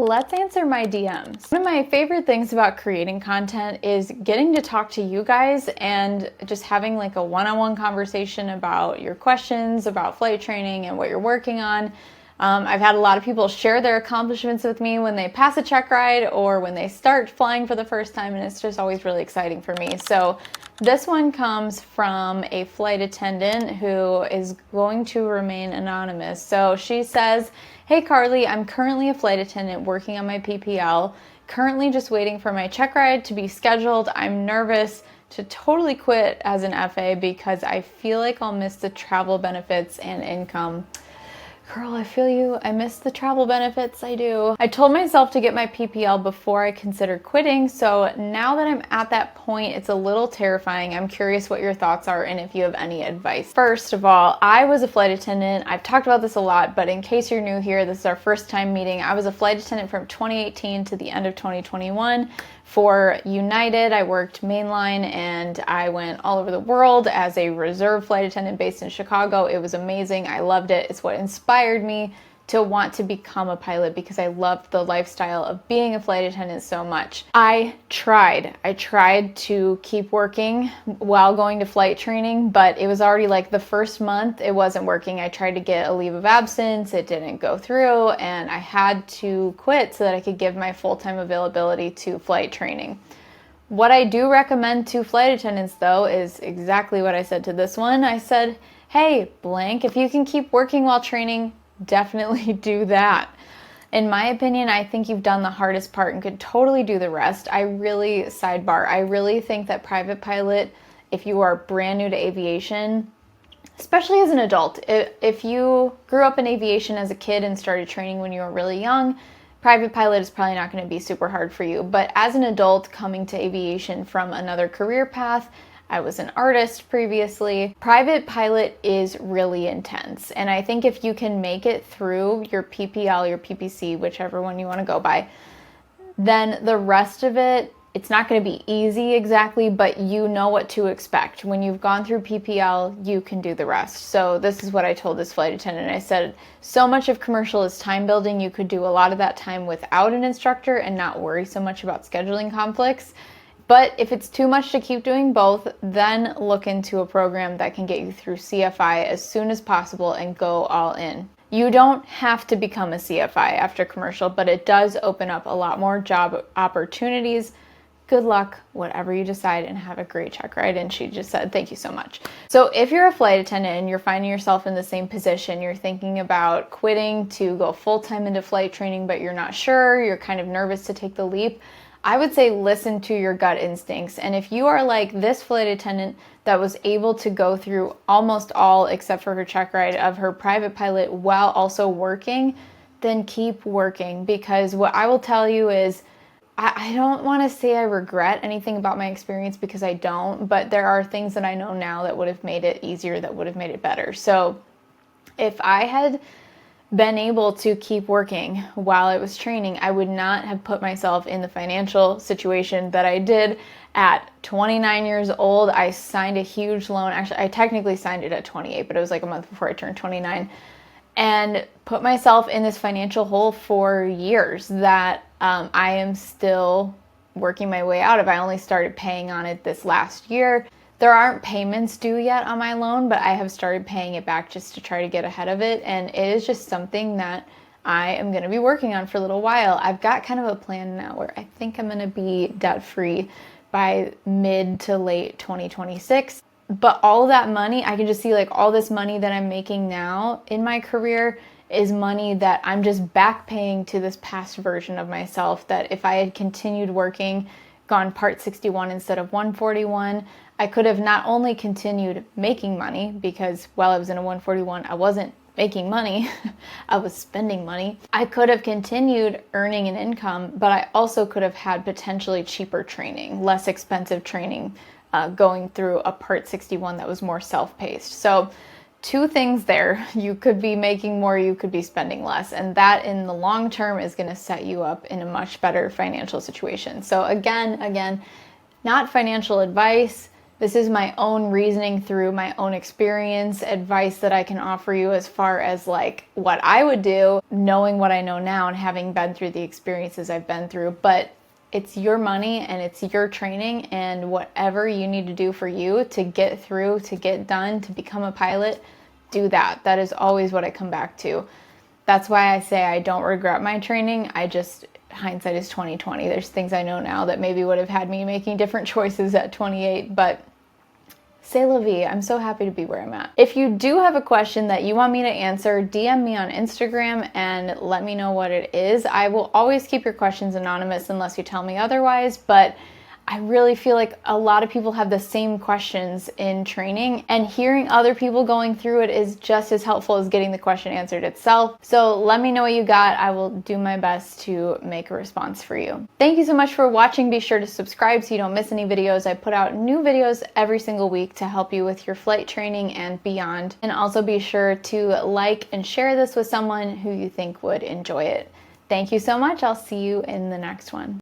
Let's answer my DMs. One of my favorite things about creating content is getting to talk to you guys and just having like a one-on-one conversation about your questions, about flight training and what you're working on. I've had a lot of people share their accomplishments with me when they pass a check ride or when they start flying for the first time, and it's just always really exciting for me. So this one comes from a flight attendant who is going to remain anonymous. So she says, "Hey Carly, I'm currently a flight attendant working on my PPL, currently just waiting for my check ride to be scheduled. I'm nervous to totally quit as an FA because I feel like I'll miss the travel benefits and income." Girl, I feel you. I miss the travel benefits. I do. I told myself to get my PPL before I considered quitting, so now that I'm at that point, it's a little terrifying. I'm curious what your thoughts are and if you have any advice. First of all, I was a flight attendant. I've talked about this a lot, but in case you're new here, this is our first time meeting. I was a flight attendant from 2018 to the end of 2021. For United, I worked mainline and I went all over the world as a reserve flight attendant based in Chicago. It was amazing. I loved it. It's what inspired me to want to become a pilot because I loved the lifestyle of being a flight attendant so much. I tried to keep working while going to flight training, but it was already like the first month it wasn't working. I tried to get a leave of absence, it didn't go through, and I had to quit so that I could give my full-time availability to flight training. What I do recommend to flight attendants though is exactly what I said to this one. I said, hey, blank, if you can keep working while training, definitely do that. In my opinion, I think you've done the hardest part and could totally do the rest. I really think that private pilot, if you are brand new to aviation, especially as an adult, if you grew up in aviation as a kid and started training when you were really young, private pilot is probably not going to be super hard for you. But as an adult coming to aviation from another career path, I was an artist previously. Private pilot is really intense. And I think if you can make it through your PPL, your PPC, whichever one you want to go by, then the rest of it, it's not going to be easy exactly, but you know what to expect. When you've gone through PPL, you can do the rest. So this is what I told this flight attendant. I said, so much of commercial is time building. You could do a lot of that time without an instructor and not worry so much about scheduling conflicts. But if it's too much to keep doing both, then look into a program that can get you through CFI as soon as possible and go all in. You don't have to become a CFI after commercial, but it does open up a lot more job opportunities. Good luck, whatever you decide, and have a great check ride. And she just said, thank you so much. So if you're a flight attendant and you're finding yourself in the same position, you're thinking about quitting to go full-time into flight training, but you're not sure, you're kind of nervous to take the leap, I would say listen to your gut instincts. And if you are like this flight attendant that was able to go through almost all, except for her check ride, of her private pilot while also working, then keep working. Because what I will tell you is, I don't want to say I regret anything about my experience because I don't, but there are things that I know now that would have made it easier, that would have made it better. So if I had been able to keep working while I was training, I would not have put myself in the financial situation that I did at 29 years old. I signed a huge loan. Actually, I technically signed it at 28, but it was like a month before I turned 29, and put myself in this financial hole for years that I am still working my way out of. I only started paying on it this last year. There aren't payments due yet on my loan, but I have started paying it back just to try to get ahead of it. And it is just something that I am going to be working on for a little while. I've got kind of a plan now where I think I'm going to be debt-free by mid to late 2026. But all of that money, I can just see like all this money that I'm making now in my career is money that I'm just back paying to this past version of myself, that if I had continued working, gone Part 61 instead of 141, I could have not only continued making money, because while I was in a 141, I wasn't making money, I was spending money. I could have continued earning an income, but I also could have had potentially cheaper training, less expensive training, going through a Part 61 that was more self-paced. So two things there. You could be making more, you could be spending less, and that in the long term is going to set you up in a much better financial situation. So again, not financial advice, This is my own reasoning through my own experience, advice that I can offer you as far as like what I would do, knowing what I know now and having been through the experiences I've been through. But it's your money and it's your training, and whatever you need to do for you to get through, to get done, to become a pilot, do that. That is always what I come back to. That's why I say I don't regret my training. Hindsight is 20/20. There's things I know now that maybe would have had me making different choices at 28, but c'est la vie. I'm so happy to be where I'm at. If you do have a question that you want me to answer, DM me on Instagram and let me know what it is. I will always keep your questions anonymous unless you tell me otherwise, but I really feel like a lot of people have the same questions in training, and hearing other people going through it is just as helpful as getting the question answered itself. So let me know what you got. I will do my best to make a response for you. Thank you so much for watching. Be sure to subscribe so you don't miss any videos. I put out new videos every single week to help you with your flight training and beyond. And also be sure to like and share this with someone who you think would enjoy it. Thank you so much. I'll see you in the next one.